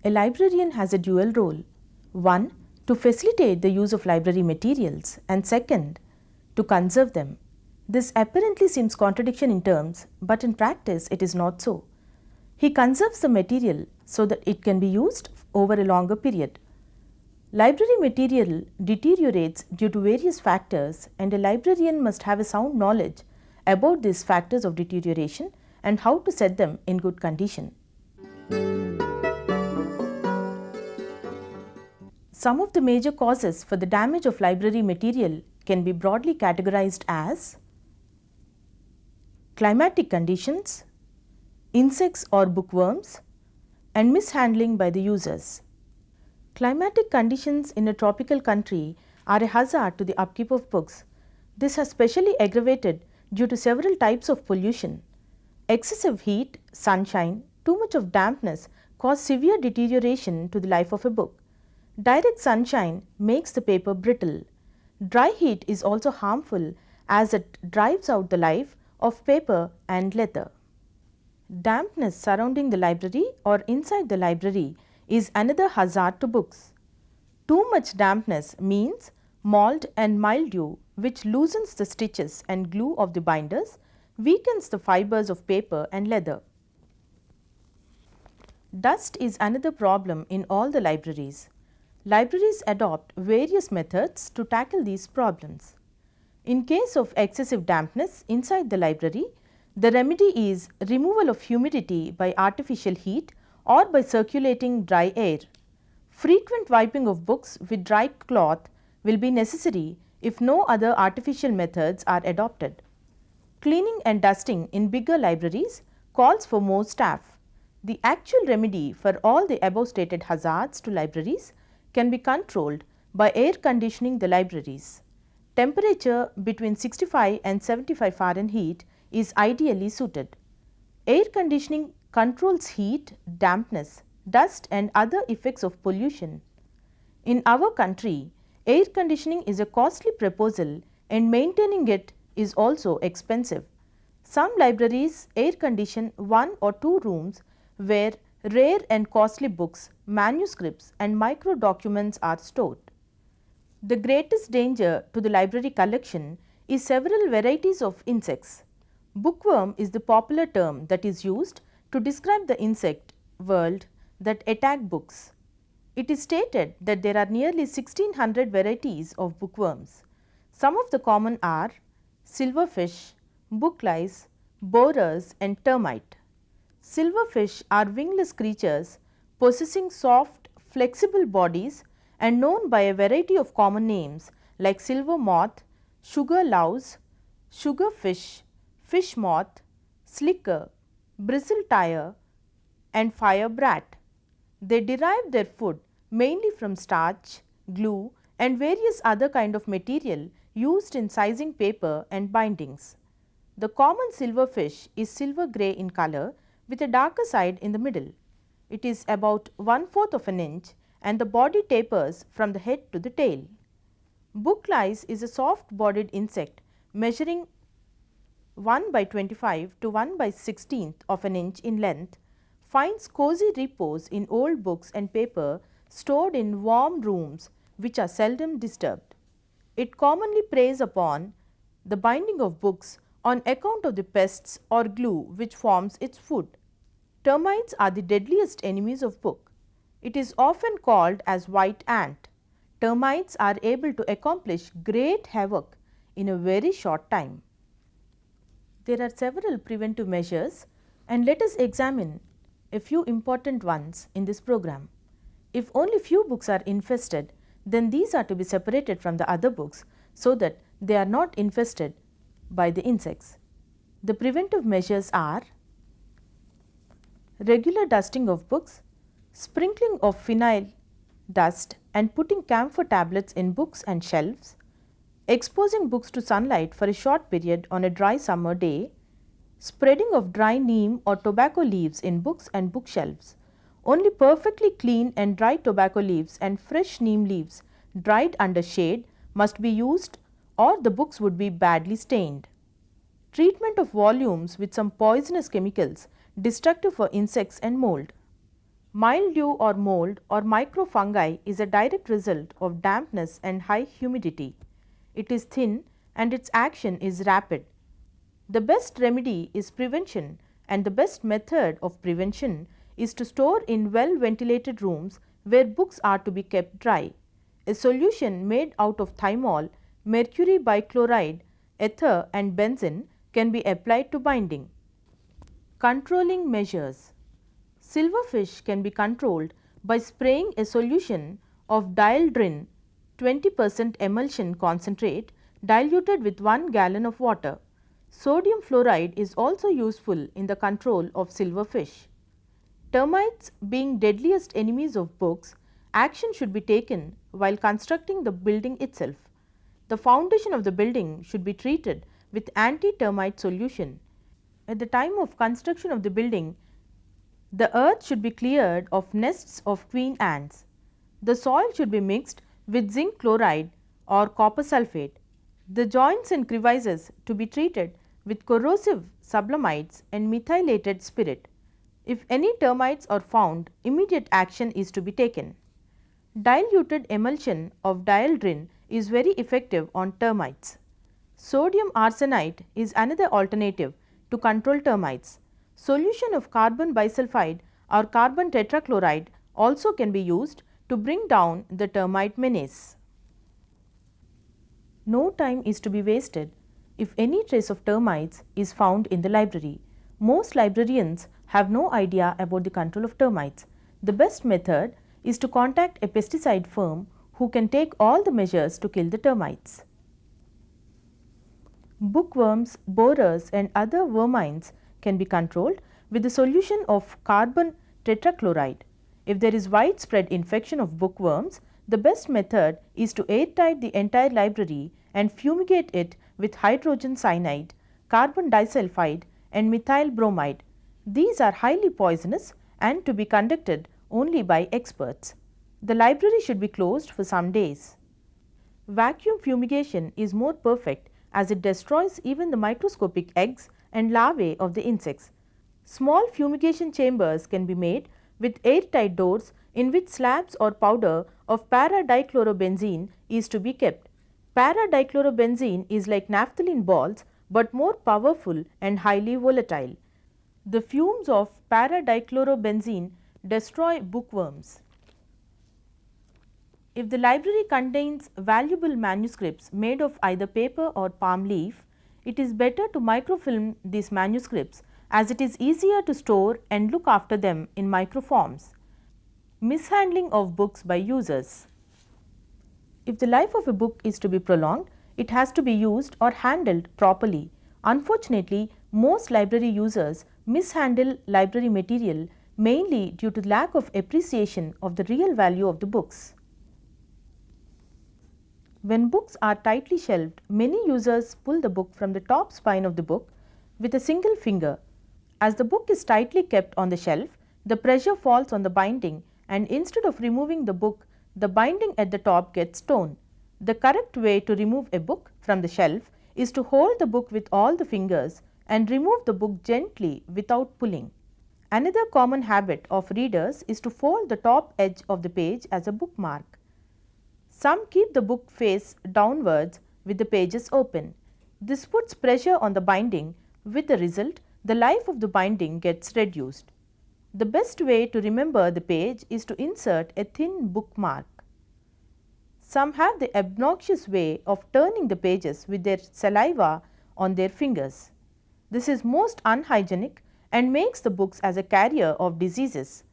A librarian has a dual role. One, to facilitate the use of library materials, and second, to conserve them. This apparently seems contradiction in terms, but in practice it is not so. He conserves the material so that it can be used over a longer period. Library material deteriorates due to various factors, and a librarian must have a sound knowledge about these factors of deterioration and how to set them in good condition. Some of the major causes for the damage of library material can be broadly categorized as climatic conditions, insects or bookworms, and mishandling by the users. Climatic conditions in a tropical country are a hazard to the upkeep of books. This has specially aggravated due to several types of pollution. Excessive heat, sunshine, too much of dampness cause severe deterioration to the life of a book. Direct sunshine makes the paper brittle. Dry heat is also harmful as it drives out the life of paper and leather. Dampness surrounding the library or inside the library is another hazard to books. Too much dampness means mold and mildew, which loosens the stitches and glue of the binders, weakens the fibers of paper and leather. Dust is another problem in all the libraries. Libraries adopt various methods to tackle these problems. In case of excessive dampness inside the library, the remedy is removal of humidity by artificial heat or by circulating dry air. Frequent wiping of books with dry cloth will be necessary if no other artificial methods are adopted. Cleaning and dusting in bigger libraries calls for more staff. The actual remedy for all the above stated hazards to libraries can be controlled by air conditioning the libraries. Temperature between 65 and 75 Fahrenheit is ideally suited. Air conditioning controls heat, dampness, dust and other effects of pollution. In our country, air conditioning is a costly proposal and maintaining it is also expensive. Some libraries air condition 1 or 2 rooms where rare and costly books, manuscripts and micro documents are stored. The greatest danger to the library collection is several varieties of insects. Bookworm is the popular term that is used to describe the insect world that attack books. It is stated that there are nearly 1600 varieties of bookworms. Some of the common are silverfish, book lice, borers and termite. Silverfish are wingless creatures possessing soft, flexible bodies and known by a variety of common names like silver moth, sugar louse, sugarfish, fish moth, slicker, bristle tire and fire brat. They derive their food mainly from starch, glue and various other kind of material used in sizing paper and bindings. The common silverfish is silver grey in color with a darker side in the middle. It is about 1/4 of an inch and the body tapers from the head to the tail. Book lice is a soft bodied insect measuring 1/25 to 1/16 of an inch in length, finds cozy repose in old books and paper stored in warm rooms which are seldom disturbed. It commonly preys upon the binding of books on account of the pests or glue which forms its food. Termites are the deadliest enemies of book. It is often called as white ant. Termites are able to accomplish great havoc in a very short time. There are several preventive measures and let us examine a few important ones in this program. If only few books are infested, then these are to be separated from the other books so that they are not infested by the insects. The preventive measures are regular dusting of books, sprinkling of phenyl dust and putting camphor tablets in books and shelves, exposing books to sunlight for a short period on a dry summer day, spreading of dry neem or tobacco leaves in books and bookshelves. Only perfectly clean and dry tobacco leaves and fresh neem leaves dried under shade must be used or the books would be badly stained. Treatment of volumes with some poisonous chemicals destructive for insects and mold. Mildew or mold or microfungi is a direct result of dampness and high humidity. It is thin and its action is rapid. The best remedy is prevention, and the best method of prevention is to store in well ventilated rooms where books are to be kept dry. A solution made out of thymol, mercury bichloride, ether and benzene can be applied to binding. Controlling measures. Silverfish can be controlled by spraying a solution of dieldrin 20% emulsion concentrate diluted with 1 gallon of water. Sodium fluoride is also useful in the control of silverfish. Termites being deadliest enemies of books, action should be taken while constructing the building itself. The foundation of the building should be treated with anti-termite solution. At the time of construction of the building, the earth should be cleared of nests of queen ants. The soil should be mixed with zinc chloride or copper sulphate. The joints and crevices to be treated with corrosive sublimides and methylated spirit. If any termites are found, immediate action is to be taken. Diluted emulsion of dieldrin is very effective on termites. Sodium arsenite is another alternative to control termites. Solution of carbon bisulfide or carbon tetrachloride also can be used to bring down the termite menace. No time is to be wasted if any trace of termites is found in the library. Most librarians have no idea about the control of termites. The best method is to contact a pesticide firm who can take all the measures to kill the termites. Bookworms, borers and other vermines can be controlled with the solution of carbon tetrachloride. If there is widespread infection of bookworms, the best method is to airtight the entire library and fumigate it with hydrogen cyanide, carbon disulfide and methyl bromide. These are highly poisonous and to be conducted only by experts. The library should be closed for some days. Vacuum fumigation is more perfect as it destroys even the microscopic eggs and larvae of the insects. Small fumigation chambers can be made with airtight doors in which slabs or powder of para-dichlorobenzene is to be kept. Para-dichlorobenzene is like naphthalene balls but more powerful and highly volatile. The fumes of para-dichlorobenzene destroy bookworms. If the library contains valuable manuscripts made of either paper or palm leaf, it is better to microfilm these manuscripts as it is easier to store and look after them in microforms. Mishandling of books by users. If the life of a book is to be prolonged, it has to be used or handled properly. Unfortunately, most library users mishandle library material mainly due to lack of appreciation of the real value of the books. When books are tightly shelved, many users pull the book from the top spine of the book with a single finger. As the book is tightly kept on the shelf, the pressure falls on the binding and instead of removing the book, the binding at the top gets torn. The correct way to remove a book from the shelf is to hold the book with all the fingers and remove the book gently without pulling. Another common habit of readers is to fold the top edge of the page as a bookmark. Some keep the book face downwards with the pages open. This puts pressure on the binding, with the result the life of the binding gets reduced. The best way to remember the page is to insert a thin bookmark. Some have the obnoxious way of turning the pages with their saliva on their fingers. This is most unhygienic and makes the books as a carrier of diseases.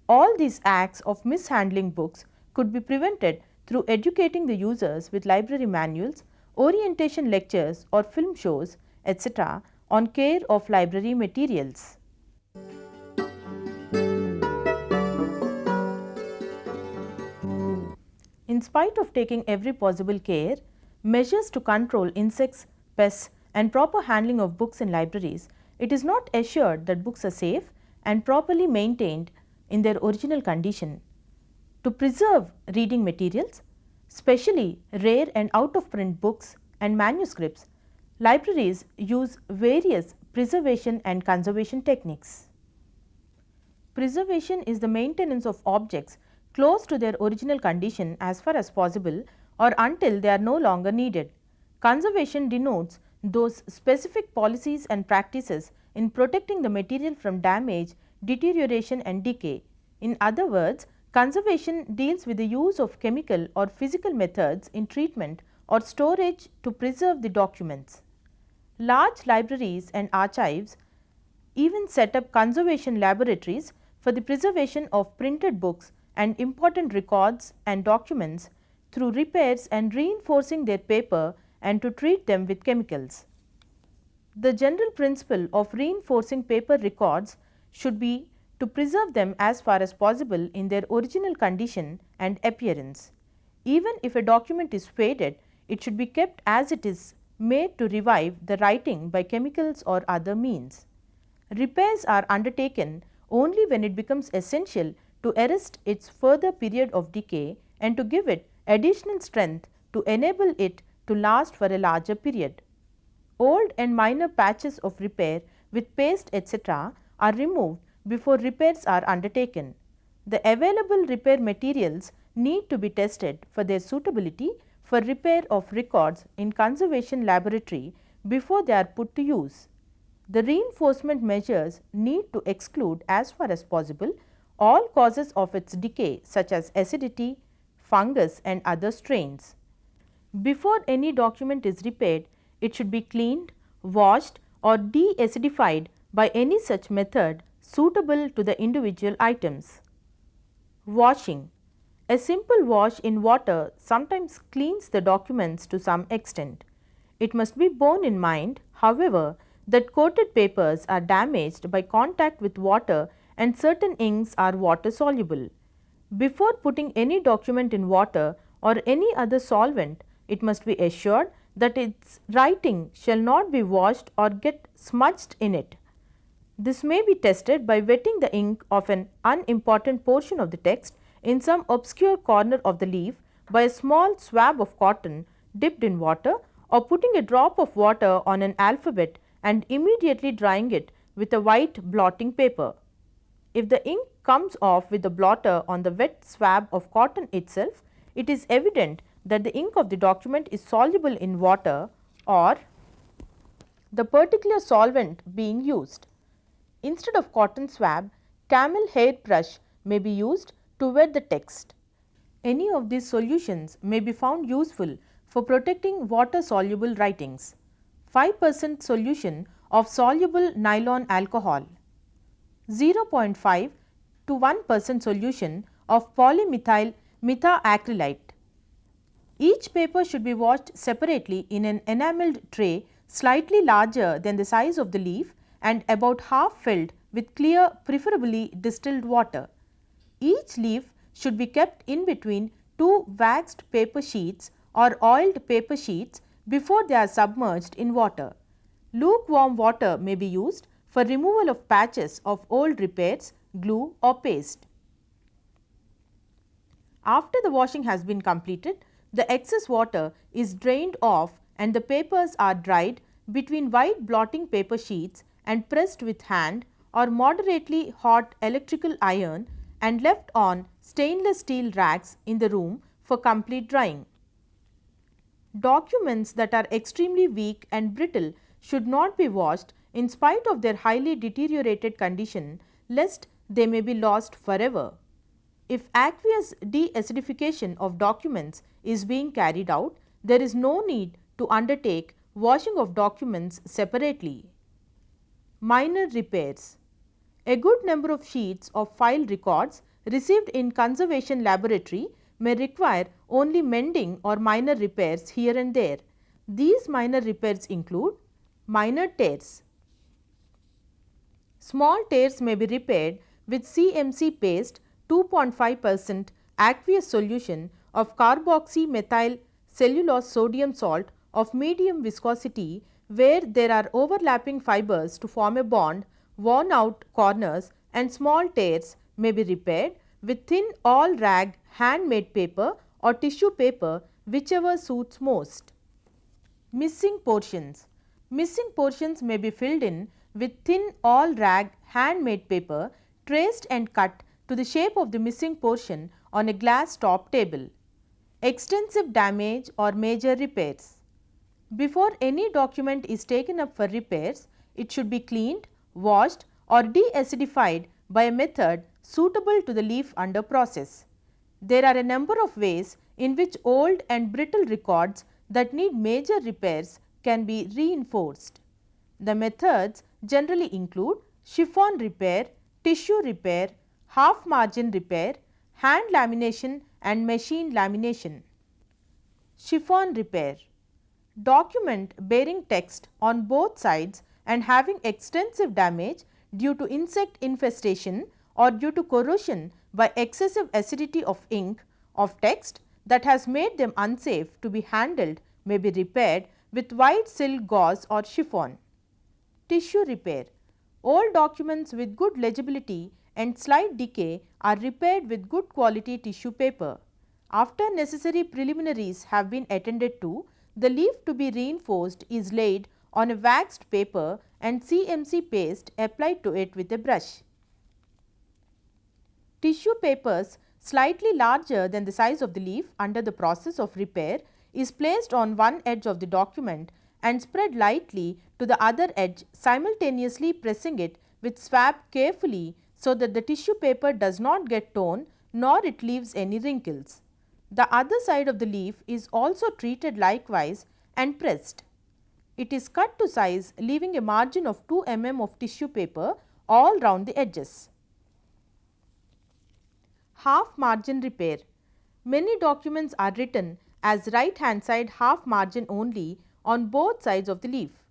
All these acts of mishandling books could be prevented through educating the users with library manuals, orientation lectures or film shows, etc. on care of library materials. In spite of taking every possible care, measures to control insects, pests and proper handling of books in libraries, it is not assured that books are safe and properly maintained in their original condition. To preserve reading materials, especially rare and out of print books and manuscripts, libraries use various preservation and conservation techniques. Preservation is the maintenance of objects close to their original condition as far as possible or until they are no longer needed. Conservation denotes those specific policies and practices in protecting the material from damage, deterioration and decay. In other words, conservation deals with the use of chemical or physical methods in treatment or storage to preserve the documents. Large libraries and archives even set up conservation laboratories for the preservation of printed books and important records and documents through repairs and reinforcing their paper and to treat them with chemicals. The general principle of reinforcing paper records should be to preserve them as far as possible in their original condition and appearance. Even if a document is faded, it should be kept as it is, made to revive the writing by chemicals or other means. Repairs are undertaken only when it becomes essential to arrest its further period of decay and to give it additional strength to enable it to last for a larger period. Old and minor patches of repair with paste etc. are removed before repairs are undertaken. The available repair materials need to be tested for their suitability for repair of records in conservation laboratory before they are put to use. The reinforcement measures need to exclude as far as possible all causes of its decay such as acidity, fungus and other strains. Before any document is repaired, it should be cleaned, washed or de-acidified by any such method suitable to the individual items. Washing. A simple wash in water sometimes cleans the documents to some extent. It must be borne in mind, however, that coated papers are damaged by contact with water and certain inks are water soluble. Before putting any document in water or any other solvent, it must be assured that its writing shall not be washed or get smudged in it. This may be tested by wetting the ink of an unimportant portion of the text in some obscure corner of the leaf by a small swab of cotton dipped in water or putting a drop of water on an alphabet and immediately drying it with a white blotting paper. If the ink comes off with the blotter on the wet swab of cotton itself, it is evident that the ink of the document is soluble in water or the particular solvent being used. Instead of cotton swab, camel hair brush may be used to wet the text. Any of these solutions may be found useful for protecting water soluble writings. 5% solution of soluble nylon alcohol, 0.5 to 1% solution of polymethyl methacrylate. Each paper should be washed separately in an enameled tray slightly larger than the size of the leaf and about half filled with clear, preferably distilled water. Each leaf should be kept in between two waxed paper sheets or oiled paper sheets before they are submerged in water. Lukewarm water may be used for removal of patches of old repairs, glue or paste. After the washing has been completed, the excess water is drained off and the papers are dried between white blotting paper sheets and pressed with hand or moderately hot electrical iron and left on stainless steel racks in the room for complete drying. Documents that are extremely weak and brittle should not be washed in spite of their highly deteriorated condition, lest they may be lost forever. If aqueous deacidification of documents is being carried out, there is no need to undertake washing of documents separately. Minor repairs. A good number of sheets of file records received in conservation laboratory may require only mending or minor repairs here and there. These minor repairs include minor tears. Small tears may be repaired with CMC paste 2.5% aqueous solution of carboxymethyl cellulose sodium salt of medium viscosity where there are overlapping fibers to form a bond, worn out corners and small tears may be repaired with thin all rag handmade paper or tissue paper, whichever suits most. Missing portions. Missing portions may be filled in with thin all rag handmade paper, traced and cut to the shape of the missing portion on a glass top table. Extensive damage or major repairs. Before any document is taken up for repairs, it should be cleaned, washed or de-acidified by a method suitable to the leaf under process. There are a number of ways in which old and brittle records that need major repairs can be reinforced. The methods generally include chiffon repair, tissue repair, half margin repair, hand lamination and machine lamination. Chiffon repair. Document bearing text on both sides and having extensive damage due to insect infestation or due to corrosion by excessive acidity of ink of text that has made them unsafe to be handled may be repaired with white silk gauze or chiffon. Tissue repair. Old documents with good legibility and slight decay are repaired with good quality tissue paper. After necessary preliminaries have been attended to, the leaf to be reinforced is laid on a waxed paper and CMC paste applied to it with a brush. Tissue papers slightly larger than the size of the leaf under the process of repair is placed on one edge of the document and spread lightly to the other edge, simultaneously pressing it with swab carefully so that the tissue paper does not get torn nor it leaves any wrinkles. The other side of the leaf is also treated likewise and pressed. It is cut to size, leaving a margin of 2 mm of tissue paper all round the edges. Half margin repair. Many documents are written as right hand side half margin only on both sides of the leaf.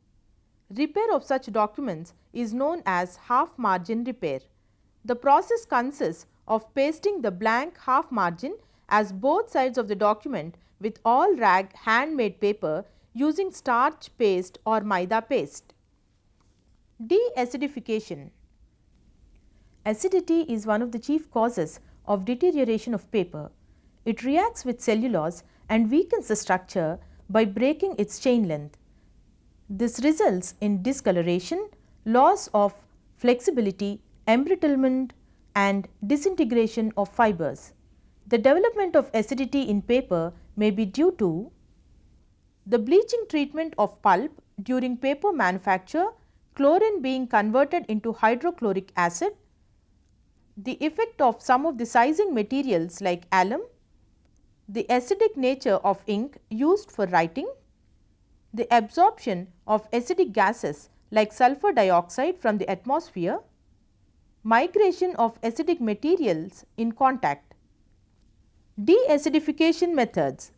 Repair of such documents is known as half margin repair. The process consists of pasting the blank half margin as both sides of the document with all rag handmade paper using starch paste or maida paste. De-acidification. Acidity is one of the chief causes of deterioration of paper. It reacts with cellulose and weakens the structure by breaking its chain length. This results in discoloration, loss of flexibility, embrittlement and disintegration of fibers. The development of acidity in paper may be due to the bleaching treatment of pulp during paper manufacture, chlorine being converted into hydrochloric acid, the effect of some of the sizing materials like alum, the acidic nature of ink used for writing, the absorption of acidic gases like sulfur dioxide from the atmosphere, migration of acidic materials in contact. De-acidification methods.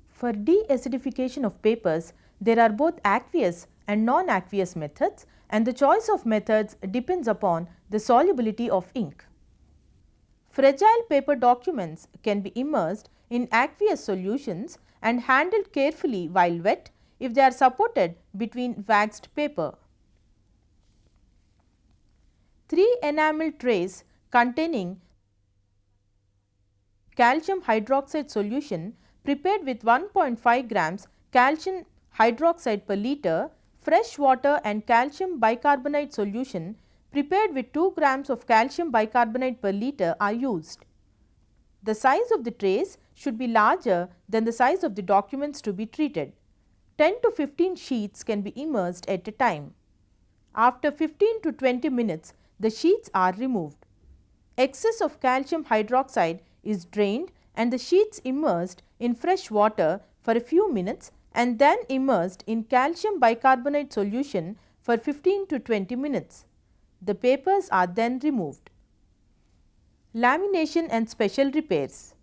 For de-acidification of papers, there are both aqueous and non-aqueous methods, and the choice of methods depends upon the solubility of ink. Fragile paper documents can be immersed in aqueous solutions and handled carefully while wet if they are supported between waxed paper. 3 enamel trays containing calcium hydroxide solution prepared with 1.5 grams calcium hydroxide per liter, fresh water and calcium bicarbonate solution prepared with 2 grams of calcium bicarbonate per liter are used. The size of the trays should be larger than the size of the documents to be treated. 10 to 15 sheets can be immersed at a time. After 15 to 20 minutes, the sheets are removed. Excess of calcium hydroxide is drained and the sheets immersed in fresh water for a few minutes and then immersed in calcium bicarbonate solution for 15 to 20 minutes. The papers are then removed. Lamination and special repairs.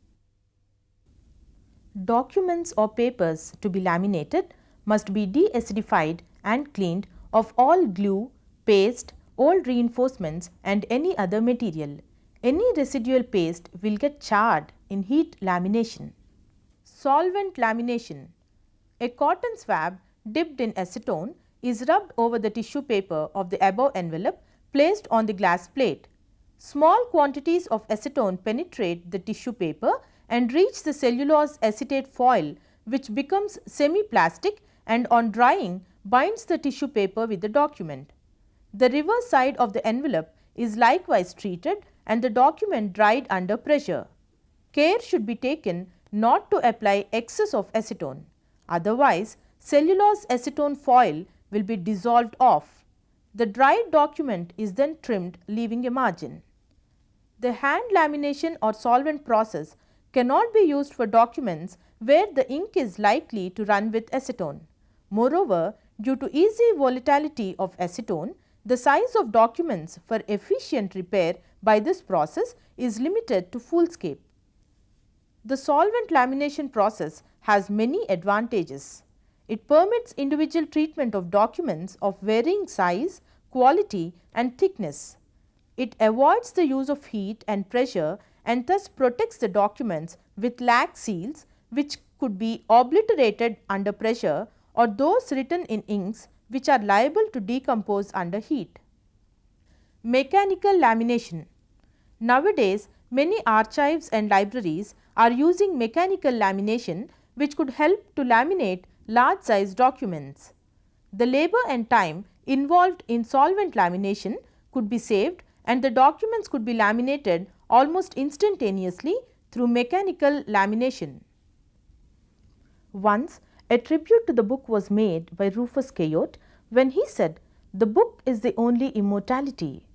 Documents or papers to be laminated must be de-acidified and cleaned of all glue, paste, old reinforcements and any other material. Any residual paste will get charred in heat lamination. Solvent lamination. A cotton swab dipped in acetone is rubbed over the tissue paper of the above envelope placed on the glass plate. Small quantities of acetone penetrate the tissue paper and reach the cellulose acetate foil, which becomes semi-plastic and on drying binds the tissue paper with the document. The reverse side of the envelope is likewise treated and the document dried under pressure. Care should be taken not to apply excess of acetone, otherwise cellulose acetone foil will be dissolved off. The dried document is then trimmed, leaving a margin. The hand lamination or solvent process cannot be used for documents where the ink is likely to run with acetone. Moreover, due to easy volatility of acetone, the size of documents for efficient repair by this process is limited to foolscape. The solvent lamination process has many advantages. It permits individual treatment of documents of varying size, quality and thickness. It avoids the use of heat and pressure and thus protects the documents with lac seals which could be obliterated under pressure or those written in inks which are liable to decompose under heat. Mechanical lamination. Nowadays, many archives and libraries are using mechanical lamination which could help to laminate large size documents. The labor and time involved in solvent lamination could be saved and the documents could be laminated almost instantaneously through mechanical lamination. Once, a tribute to the book was made by Rufus Choate when he said, "The book is the only immortality,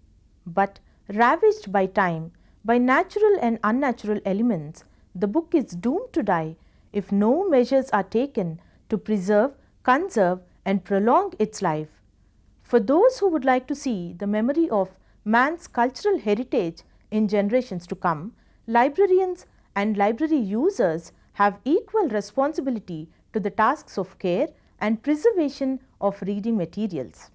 but ravaged by time, by natural and unnatural elements, the book is doomed to die if no measures are taken to preserve, conserve and prolong its life." For those who would like to see the memory of man's cultural heritage in generations to come, librarians and library users have equal responsibility to the tasks of care and preservation of reading materials.